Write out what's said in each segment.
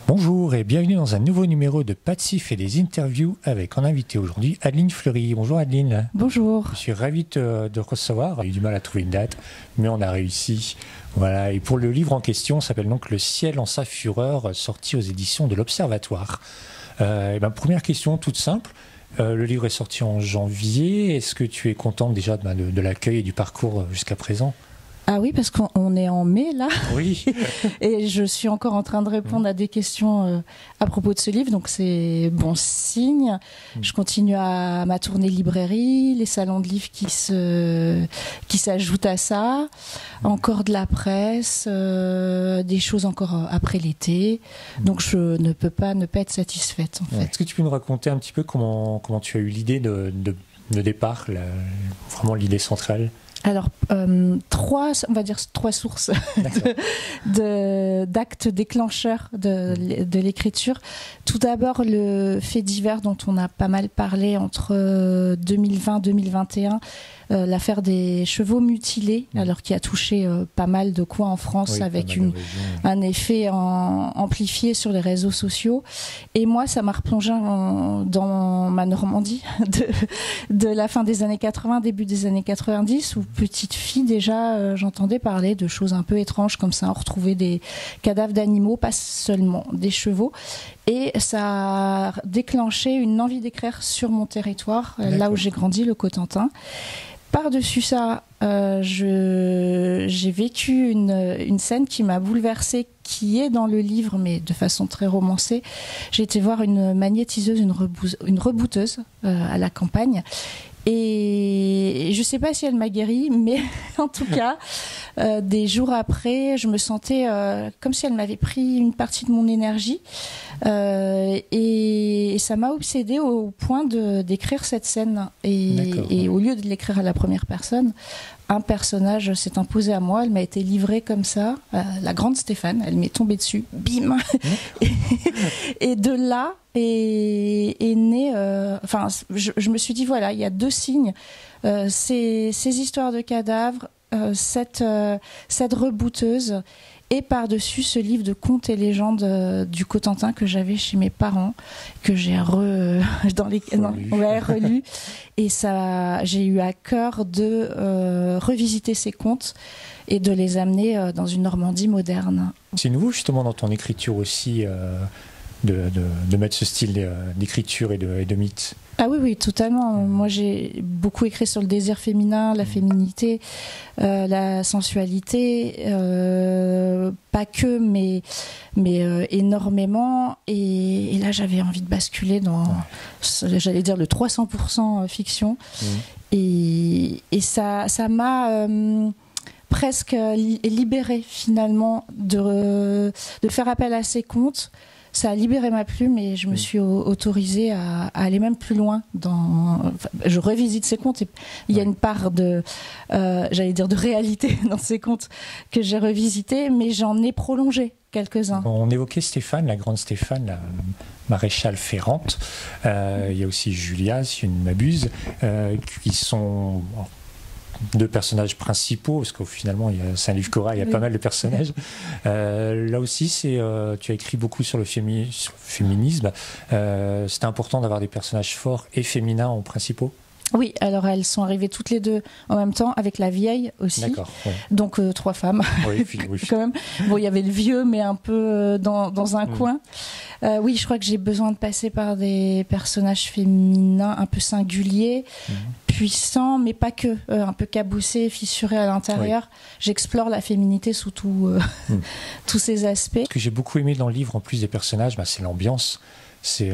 Bonjour et bienvenue dans un nouveau numéro de Patsif et des interviews avec en invité aujourd'hui Adeline Fleury. Bonjour Adeline. Bonjour. Je suis ravi de recevoir. On a eu du mal à trouver une date, mais on a réussi. Voilà. Et pour le livre en question, ça s'appelle donc Le ciel en sa fureur, sorti aux éditions de l'Observatoire. Première question toute simple. Le livre est sorti en janvier. Est-ce que tu es contente déjà de l'accueil et du parcours jusqu'à présent ? Ah oui, parce qu'on est en mai là. Oui. Et je suis encore en train de répondre à des questions à propos de ce livre, donc c'est bon signe. Je continue à ma tournée librairie, les salons de livres qui s'ajoutent à ça, encore de la presse, des choses encore après l'été. Donc je ne peux pas ne pas être satisfaite en fait. Est-ce que tu peux nous raconter un petit peu comment tu as eu l'idée de départ, vraiment l'idée centrale ? Alors, trois sources d'actes déclencheurs de l'écriture. Tout d'abord, le fait divers dont on a pas mal parlé entre 2020-2021, l'affaire des chevaux mutilés, alors qui a touché pas mal de coins en France, avec un effet amplifié sur les réseaux sociaux. Et moi, ça m'a replongé dans ma Normandie de la fin des années 80, début des années 90, où petite fille déjà, j'entendais parler de choses un peu étranges comme ça. On retrouvait des cadavres d'animaux, pas seulement des chevaux. Et ça a déclenché une envie d'écrire sur mon territoire, là où j'ai grandi, le Cotentin. Par-dessus ça, j'ai vécu une scène qui m'a bouleversée, qui est dans le livre, mais de façon très romancée. J'ai été voir une magnétiseuse, une rebouteuse à la campagne. Et je ne sais pas si elle m'a guérie, mais en tout cas, des jours après, je me sentais comme si elle m'avait pris une partie de mon énergie. Et ça m'a obsédée au point d'écrire cette scène. Et au lieu de l'écrire à la première personne, un personnage s'est imposé à moi. Elle m'a été livrée comme ça, la grande Stéphane. Elle m'est tombée dessus, bim. Et de là est né. Je me suis dit voilà, il y a deux signes. Ces histoires de cadavres, cette rebouteuse. Et par-dessus ce livre de contes et légendes du Cotentin que j'avais chez mes parents, que j'ai relu. Et ça, j'ai eu à cœur de revisiter ces contes et de les amener dans une Normandie moderne. C'est nouveau justement dans ton écriture aussi de mettre ce style d'écriture et de mythe. Ah oui, totalement. Moi, j'ai beaucoup écrit sur le désir féminin, la féminité, la sensualité, pas que, mais énormément. Et là, j'avais envie de basculer dans, j'allais dire, le 300% fiction. Et ça m'a presque libérée, finalement, de faire appel à ces contes. Ça a libéré ma plume et je me suis autorisée à aller même plus loin. Je revisite ces contes et il y a une part de réalité dans ces contes que j'ai revisité, mais j'en ai prolongé quelques-uns. On évoquait Stéphane, la grande Stéphane, la maréchale ferrante. Il y a aussi Julia, si je ne m'abuse, qui sont deux personnages principaux, parce que finalement c'est un livre choral, il y a pas mal de personnages. Là aussi, tu as écrit beaucoup sur le féminisme. C'était important d'avoir des personnages forts et féminins en principaux. Oui, alors elles sont arrivées toutes les deux en même temps, avec la vieille aussi. D'accord. Ouais. Donc 3 femmes. Oui. Quand même. Bon, il y avait le vieux, mais un peu dans un coin. Oui, je crois que j'ai besoin de passer par des personnages féminins un peu singuliers, puissants, mais pas que, un peu cabossés, fissurés à l'intérieur. J'explore la féminité sous tous ces aspects. Ce que j'ai beaucoup aimé dans le livre, en plus des personnages, c'est l'ambiance. C'est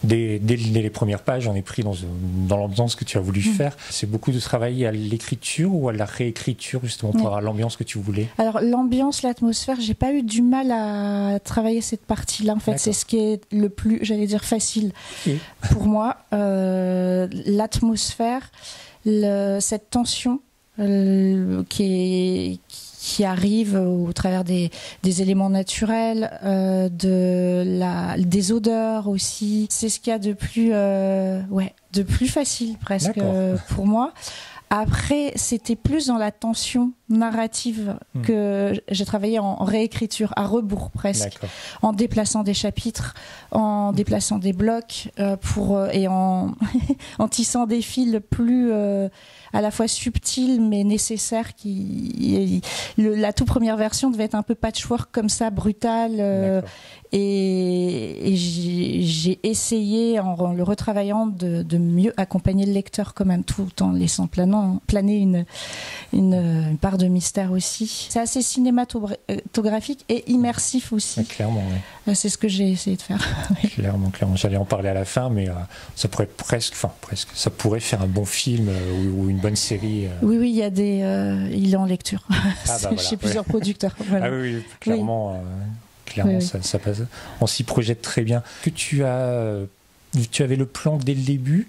dès les premières pages, on est pris dans l'ambiance que tu as voulu faire. C'est beaucoup de travailler à l'écriture ou à la réécriture, justement, pour avoir l'ambiance que tu voulais. Alors, l'ambiance, l'atmosphère, j'ai pas eu du mal à travailler cette partie-là. En fait, c'est ce qui est le plus, j'allais dire, facile pour moi. L'atmosphère, cette tension qui arrive au travers des éléments naturels, des odeurs aussi. C'est ce qu'il y a de plus facile presque pour moi. Après, c'était plus dans la tension narrative que j'ai travaillé en réécriture, à rebours presque, en déplaçant des chapitres, en déplaçant des blocs et en, en tissant des fils plus à la fois subtils mais nécessaires. La toute première version devait être un peu patchwork comme ça, brutal. Et j'ai essayé, en le retravaillant, de mieux accompagner le lecteur quand même, tout en laissant planer une part de mystère aussi. C'est assez cinématographique et immersif aussi. Clairement, oui. C'est ce que j'ai essayé de faire. Clairement. J'allais en parler à la fin, mais ça pourrait ça pourrait faire un bon film ou une bonne série. Oui, il y a il est en lecture. Chez plusieurs producteurs. Voilà. Ah oui, clairement. Oui. Clairement, ça passe. On s'y projette très bien. Que tu avais le plan dès le début,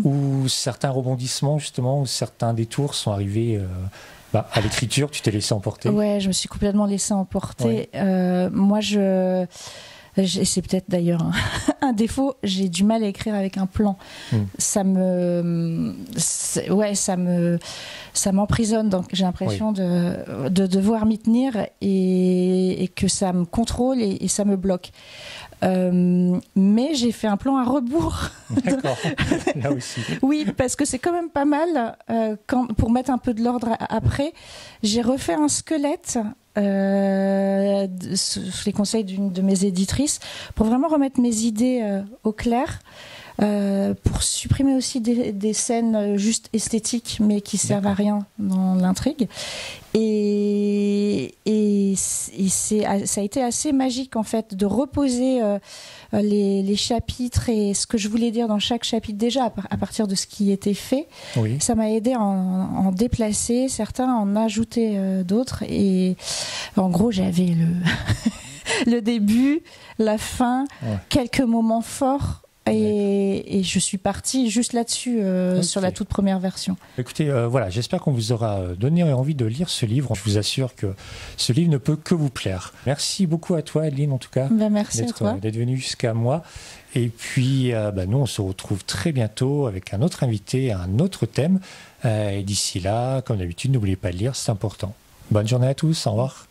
ou certains rebondissements justement, ou certains détours sont arrivés à l'écriture, tu t'es laissé emporter? Ouais, je me suis complètement laissé emporter. Moi, c'est peut-être d'ailleurs un défaut, j'ai du mal à écrire avec un plan. Ça m'emprisonne, donc j'ai l'impression de devoir m'y tenir et que ça me contrôle et ça me bloque. Mais j'ai fait un plan à rebours. D'accord, là aussi. Oui, parce que c'est quand même pas mal. Pour mettre un peu de l'ordre après, j'ai refait un squelette sous les conseils d'une de mes éditrices pour vraiment remettre mes idées au clair. Pour supprimer aussi des scènes juste esthétiques mais qui servent à rien dans l'intrigue et ça a été assez magique en fait de reposer les chapitres et ce que je voulais dire dans chaque chapitre déjà à partir de ce qui était fait. Ça m'a aidé à en déplacer certains, en ajouter d'autres et en gros j'avais le début, la fin, quelques moments forts. Et je suis partie juste là-dessus, sur la toute première version. Écoutez, j'espère qu'on vous aura donné envie de lire ce livre. Je vous assure que ce livre ne peut que vous plaire. Merci beaucoup à toi, Adeline, en tout cas, merci à toi d'être venue jusqu'à moi. Et puis, nous, on se retrouve très bientôt avec un autre invité, un autre thème. Et d'ici là, comme d'habitude, n'oubliez pas de lire, c'est important. Bonne journée à tous, au revoir.